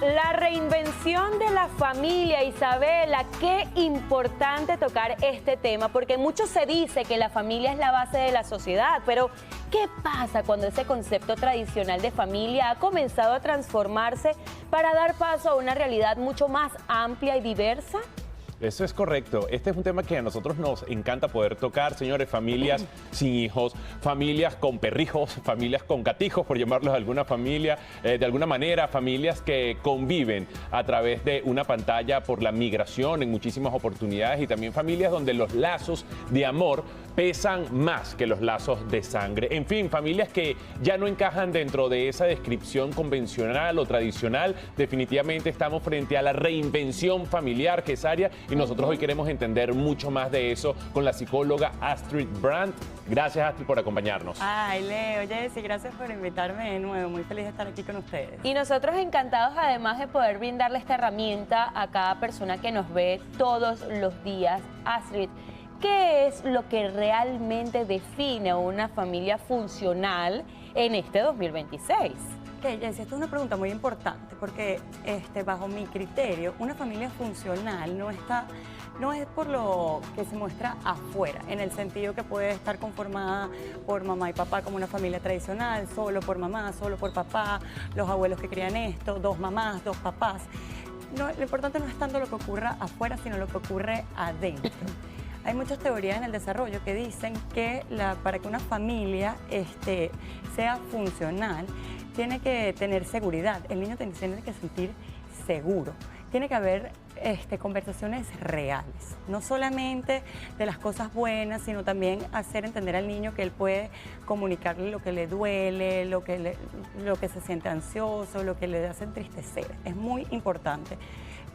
La reinvención de la familia, Isabela, qué importante tocar este tema, porque mucho se dice que la familia es la base de la sociedad, pero ¿qué pasa cuando ese concepto tradicional de familia ha comenzado a transformarse para dar paso a una realidad mucho más amplia y diversa? Eso es correcto. Este es un tema que a nosotros nos encanta poder tocar, señores. Familias sin hijos, familias con perrijos, familias con gatijos, por llamarlos de alguna familia, de alguna manera, familias que conviven a través de una pantalla por la migración en muchísimas oportunidades y también familias donde los lazos de amor pesan más que los lazos de sangre. En fin, familias que ya no encajan dentro de esa descripción convencional o tradicional. Definitivamente estamos frente a la reinvención familiar, que es área. Y nosotros hoy queremos entender mucho más de eso con la psicóloga Astrid Brandt. Gracias, Astrid, por acompañarnos. Ay, Leo, Jessy, gracias por invitarme de nuevo. Muy feliz de estar aquí con ustedes. Y nosotros encantados, además de poder brindarle esta herramienta a cada persona que nos ve todos los días. Astrid, ¿qué es lo que realmente define a una familia funcional en este 2026? Ok, Jessy, esta es una pregunta muy importante porque bajo mi criterio, una familia funcional no es por lo que se muestra afuera, en el sentido que puede estar conformada por mamá y papá como una familia tradicional, solo por mamá, solo por papá, los abuelos que crían esto, dos mamás, dos papás. No, lo importante no es tanto lo que ocurra afuera, sino lo que ocurre adentro. Hay muchas teorías en el desarrollo que dicen que para que una familia sea funcional, tiene que tener seguridad. El niño tiene que sentir seguro. Tiene que haber conversaciones reales, no solamente de las cosas buenas, sino también hacer entender al niño que él puede comunicarle lo que le duele, lo que se siente ansioso, lo que le hace entristecer. Es muy importante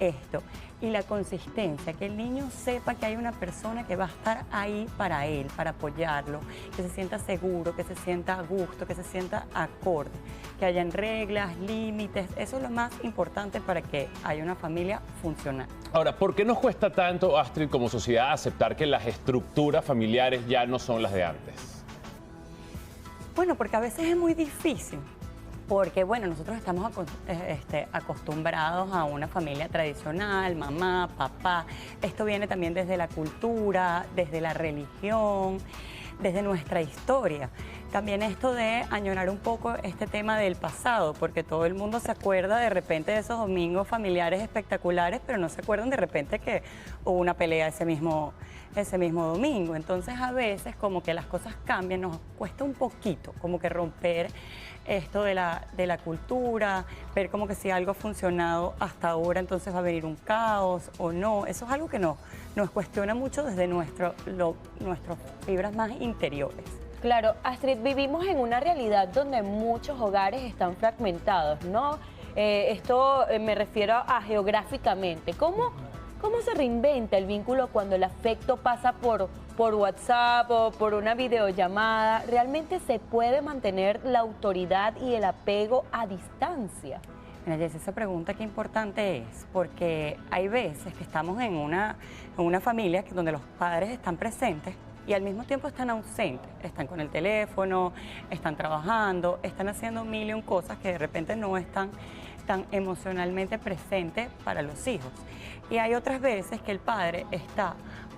esto. Y la consistencia, que el niño sepa que hay una persona que va a estar ahí para él, para apoyarlo, que se sienta seguro, que se sienta a gusto, que se sienta acorde, que hayan reglas, límites. Eso es lo más importante para que haya una familia funcional. Ahora, ¿por qué nos cuesta tanto, Astrid, como sociedad, aceptar que las estructuras familiares ya no son las de antes? Bueno, porque a veces es muy difícil. Porque, bueno, nosotros estamos acostumbrados a una familia tradicional, mamá, papá. Esto viene también desde la cultura, desde la religión, desde nuestra historia. También esto de añorar un poco este tema del pasado, porque todo el mundo se acuerda de repente de esos domingos familiares espectaculares, pero no se acuerdan de repente que hubo una pelea ese mismo domingo. Entonces, a veces, como que las cosas cambian, nos cuesta un poquito, como que romper esto de la cultura, ver como que si algo ha funcionado hasta ahora, entonces va a venir un caos o no. Eso es algo que nos cuestiona mucho desde nuestras fibras más interiores. Claro, Astrid, vivimos en una realidad donde muchos hogares están fragmentados, ¿no? Esto me refiero a geográficamente. ¿Cómo se reinventa el vínculo cuando el afecto pasa por WhatsApp o por una videollamada? ¿Realmente se puede mantener la autoridad y el apego a distancia? Mira, Jessy, esa pregunta qué importante es, porque hay veces que estamos en una familia donde los padres están presentes y al mismo tiempo están ausentes, están con el teléfono, están trabajando, están haciendo mil y un cosas que de repente no están tan emocionalmente presentes para los hijos. Y hay otras veces que el padre está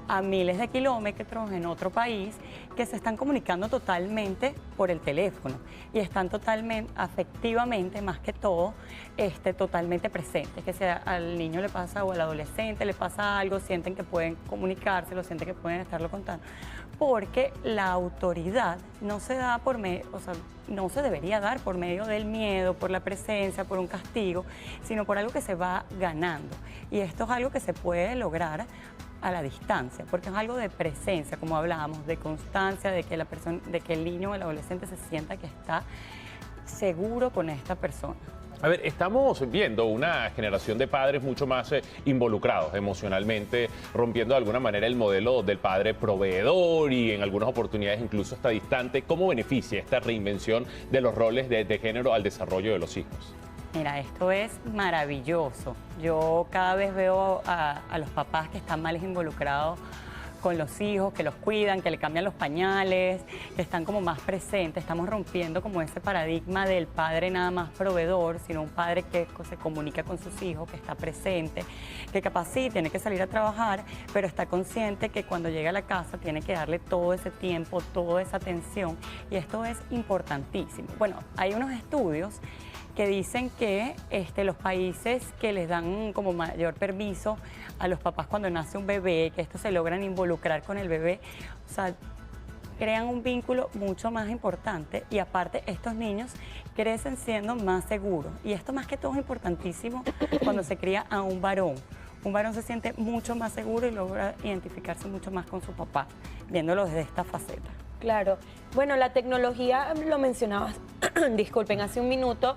a miles de kilómetros en otro país que se están comunicando totalmente por el teléfono y están totalmente, afectivamente, más que todo, totalmente presentes. Que si al niño le pasa o al adolescente le pasa algo, sienten que pueden comunicarse, lo sienten que pueden estarlo contando. Porque la autoridad no se da por medio, o sea, no se debería dar por medio del miedo, por la presencia, por un castigo, sino por algo que se va ganando. Y esto es algo que se puede lograr a la distancia, porque es algo de presencia, como hablábamos, de constancia, de que el niño o el adolescente se sienta que está seguro con esta persona. A ver, estamos viendo una generación de padres mucho más involucrados emocionalmente, rompiendo de alguna manera el modelo del padre proveedor y en algunas oportunidades incluso hasta distante. ¿Cómo beneficia esta reinvención de los roles de género al desarrollo de los hijos? Mira, esto es maravilloso. Yo cada vez veo a los papás que están más involucrados con los hijos, que los cuidan, que le cambian los pañales, que están como más presentes. Estamos rompiendo como ese paradigma del padre nada más proveedor, sino un padre que se comunica con sus hijos, que está presente, que capaz sí tiene que salir a trabajar, pero está consciente que cuando llega a la casa tiene que darle todo ese tiempo, toda esa atención, y esto es importantísimo. Bueno, hay unos estudios que dicen que los países que les dan como mayor permiso a los papás cuando nace un bebé, que estos se logran involucrar con el bebé, o sea, crean un vínculo mucho más importante, y aparte estos niños crecen siendo más seguros. Y esto más que todo es importantísimo cuando se cría a un varón. Un varón se siente mucho más seguro y logra identificarse mucho más con su papá, viéndolo desde esta faceta. Claro. Bueno, la tecnología, lo mencionabas, disculpen, hace un minuto,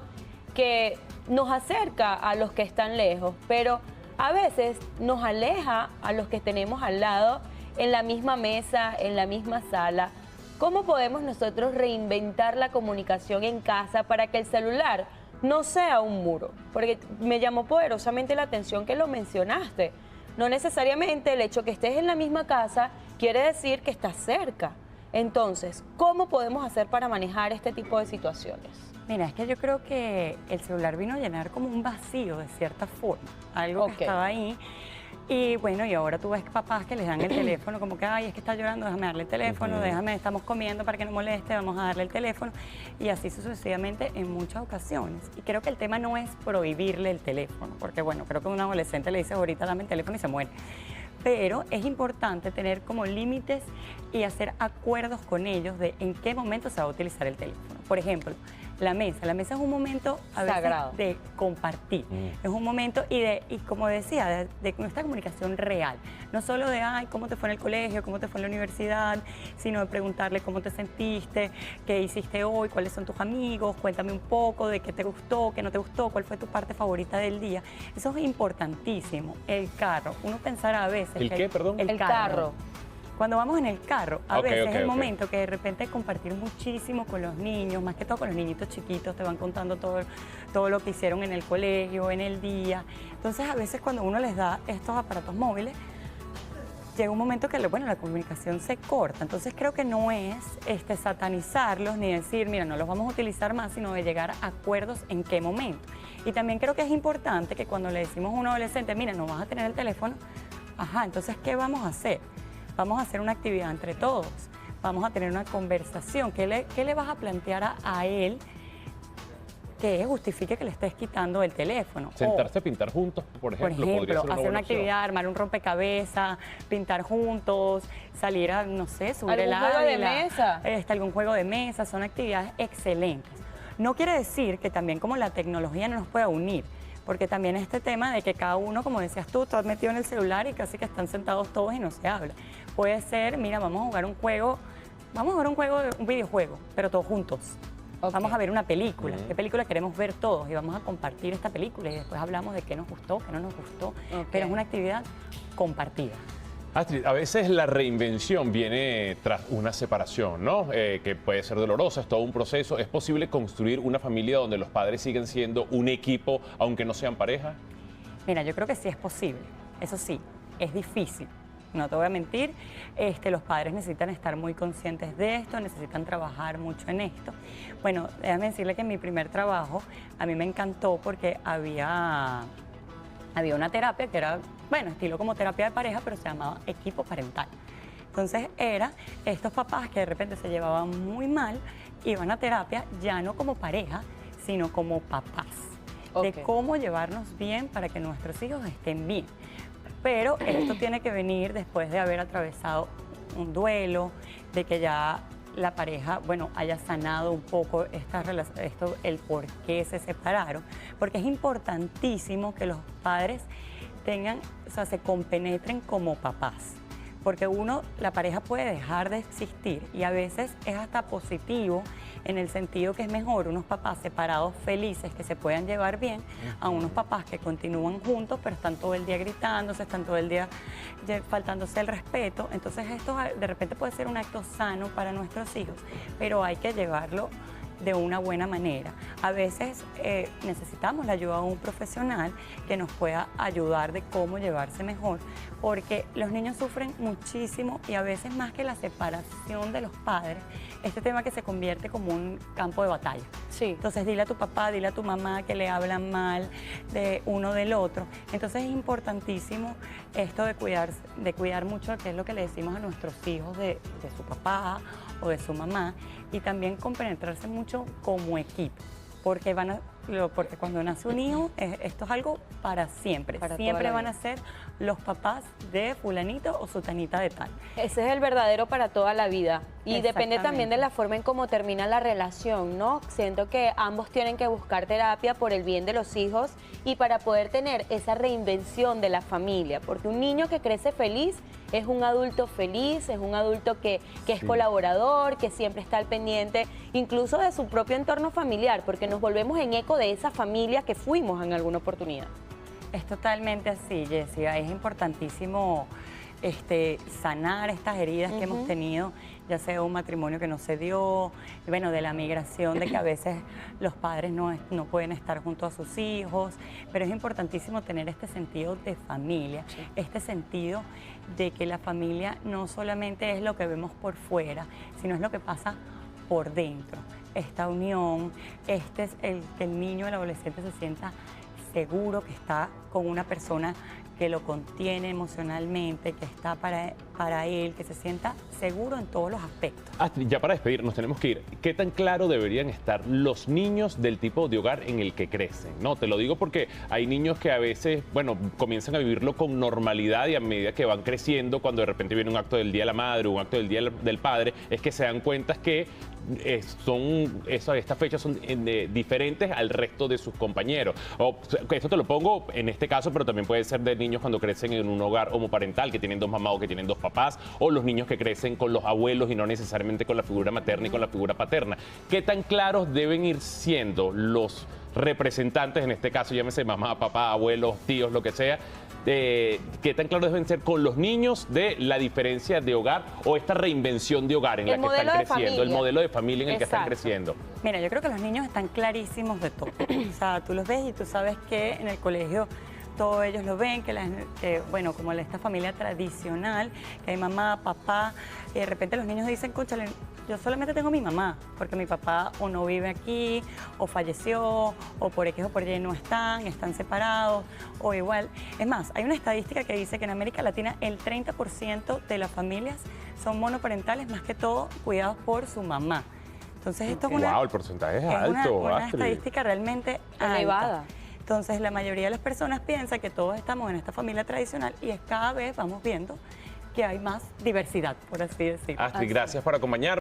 que nos acerca a los que están lejos, pero a veces nos aleja a los que tenemos al lado, en la misma mesa, en la misma sala. ¿Cómo podemos nosotros reinventar la comunicación en casa para que el celular no sea un muro? Porque me llamó poderosamente la atención que lo mencionaste. No necesariamente el hecho que estés en la misma casa quiere decir que estás cerca. Entonces, ¿cómo podemos hacer para manejar este tipo de situaciones? Mira, es que yo creo que el celular vino a llenar como un vacío de cierta forma, algo que estaba ahí. Y bueno, y ahora tú ves papás que les dan el teléfono, como que, ay, es que está llorando, déjame darle el teléfono, déjame, estamos comiendo para que no moleste, vamos a darle el teléfono. Y así sucesivamente en muchas ocasiones. Y creo que el tema no es prohibirle el teléfono, porque bueno, creo que a un adolescente le dice ahorita dame el teléfono y se muere. Pero es importante tener como límites y hacer acuerdos con ellos de en qué momento se va a utilizar el teléfono. Por ejemplo, la mesa. La mesa es un momento a veces sagrado, de compartir. Es un momento y como decía, de nuestra comunicación real. No solo de, ay, cómo te fue en el colegio, cómo te fue en la universidad, sino de preguntarle cómo te sentiste, qué hiciste hoy, cuáles son tus amigos, cuéntame un poco de qué te gustó, qué no te gustó, cuál fue tu parte favorita del día. Eso es importantísimo. El carro. Uno pensará a veces... ¿El qué, perdón? El carro. Cuando vamos en el carro, a veces es el momento que de repente compartir muchísimo con los niños, más que todo con los niñitos chiquitos, te van contando todo lo que hicieron en el colegio, en el día. Entonces, a veces cuando uno les da estos aparatos móviles, llega un momento que la comunicación se corta. Entonces, creo que no es satanizarlos ni decir, mira, no los vamos a utilizar más, sino de llegar a acuerdos en qué momento. Y también creo que es importante que cuando le decimos a un adolescente, mira, no vas a tener el teléfono, ajá, entonces, ¿qué vamos a hacer? Vamos a hacer una actividad entre todos, vamos a tener una conversación. ¿Qué le vas a plantear a él que justifique que le estés quitando el teléfono? Sentarse a pintar juntos, por ejemplo, podría ser hacer una actividad, armar un rompecabezas, pintar juntos, salir a, no sé, subir el ¿algún juego de mesa? Algún juego de mesa, son actividades excelentes. No quiere decir que también como la tecnología no nos pueda unir, porque también este tema de que cada uno, como decías tú, estás metido en el celular y casi que están sentados todos y no se habla. Puede ser, mira, vamos a jugar un videojuego, pero todos juntos. Okay. Vamos a ver una película. ¿Qué película queremos ver todos? Y vamos a compartir esta película y después hablamos de qué nos gustó, qué no nos gustó. Okay. Pero es una actividad compartida. Astrid, a veces la reinvención viene tras una separación, ¿no? Que puede ser dolorosa, es todo un proceso. ¿Es posible construir una familia donde los padres siguen siendo un equipo, aunque no sean pareja? Mira, yo creo que sí es posible. Eso sí, es difícil. No te voy a mentir, los padres necesitan estar muy conscientes de esto, necesitan trabajar mucho en esto. Bueno, déjame decirle que en mi primer trabajo a mí me encantó porque había una terapia que era, bueno, estilo como terapia de pareja, pero se llamaba equipo parental. Entonces era estos papás que de repente se llevaban muy mal, iban a terapia ya no como pareja, sino como papás. Okay. De cómo llevarnos bien para que nuestros hijos estén bien. Pero esto tiene que venir después de haber atravesado un duelo, de que ya la pareja, bueno, haya sanado un poco el por qué se separaron. Porque es importantísimo que los padres se compenetren como papás. Porque la pareja puede dejar de existir y a veces es hasta positivo en el sentido que es mejor unos papás separados felices que se puedan llevar bien a unos papás que continúan juntos pero están todo el día gritándose, están todo el día faltándose el respeto. Entonces esto de repente puede ser un acto sano para nuestros hijos, pero hay que llevarlo de una buena manera. A veces necesitamos la ayuda de un profesional que nos pueda ayudar de cómo llevarse mejor, porque los niños sufren muchísimo y a veces más que la separación de los padres, este tema que se convierte como un campo de batalla. Sí. Entonces dile a tu papá, dile a tu mamá que le hablan mal de uno del otro. Entonces es importantísimo esto de cuidar mucho, que es lo que le decimos a nuestros hijos de su papá o de su mamá, y también compenetrarse mucho como equipo, porque porque cuando nace un hijo, esto es algo para siempre. Para Siempre toda la van a vida. ser los papás de fulanito o sutanita de tal. Ese es el verdadero para toda la vida. Y depende también de Exactamente. la forma en cómo termina la relación, ¿no? Siento que ambos tienen que buscar terapia por el bien de los hijos y para poder tener esa reinvención de la familia. Porque un niño que crece feliz es un adulto feliz, es un adulto que es Sí. colaborador, que siempre está al pendiente, incluso de su propio entorno familiar, porque nos volvemos en eco de esa familia que fuimos en alguna oportunidad. Es totalmente así, Jessica. Es importantísimo sanar estas heridas que hemos tenido, ya sea un matrimonio que no se dio, bueno, de la migración, de que a veces los padres no pueden estar junto a sus hijos, pero es importantísimo tener este sentido de familia, este sentido de que la familia no solamente es lo que vemos por fuera, sino es lo que pasa por dentro. Esta unión, es que el niño, el adolescente se sienta seguro, que está con una persona que lo contiene emocionalmente, que está para él, que se sienta seguro en todos los aspectos. Astrid, ya para despedirnos tenemos que ir. ¿Qué tan claro deberían estar los niños del tipo de hogar en el que crecen? No, te lo digo porque hay niños que a veces, bueno, comienzan a vivirlo con normalidad y a medida que van creciendo, cuando de repente viene un acto del Día de la Madre o un acto del Día del Padre, es que se dan cuenta que estas fechas son diferentes al resto de sus compañeros. Esto te lo pongo en este caso, pero también puede ser de niños cuando crecen en un hogar homoparental, que tienen dos mamás o que tienen dos papás, o los niños que crecen con los abuelos y no necesariamente con la figura materna y con la figura paterna. ¿Qué tan claros deben ir siendo los representantes, en este caso llámese mamá, papá, abuelos, tíos, lo que sea? ¿Qué tan claros deben ser con los niños de la diferencia de hogar o esta reinvención de hogar en la que están creciendo, el modelo de familia en el que están Exacto. creciendo? Mira, yo creo que los niños están clarísimos de todo. O sea, tú los ves y tú sabes que en el colegio todos ellos lo ven, bueno, como esta familia tradicional, que hay mamá, papá, y de repente los niños dicen, cónchale, yo solamente tengo mi mamá, porque mi papá o no vive aquí, o falleció, o por X o por Y no están separados, o igual. Es más, hay una estadística que dice que en América Latina el 30% de las familias son monoparentales, más que todo cuidados por su mamá. Entonces esto es Wow, el porcentaje es alto, una Astrid. estadística realmente Elevada. alta. Entonces la mayoría de las personas piensa que todos estamos en esta familia tradicional y cada vez vamos viendo que hay más diversidad, por así decirlo. Astrid, gracias por acompañarnos.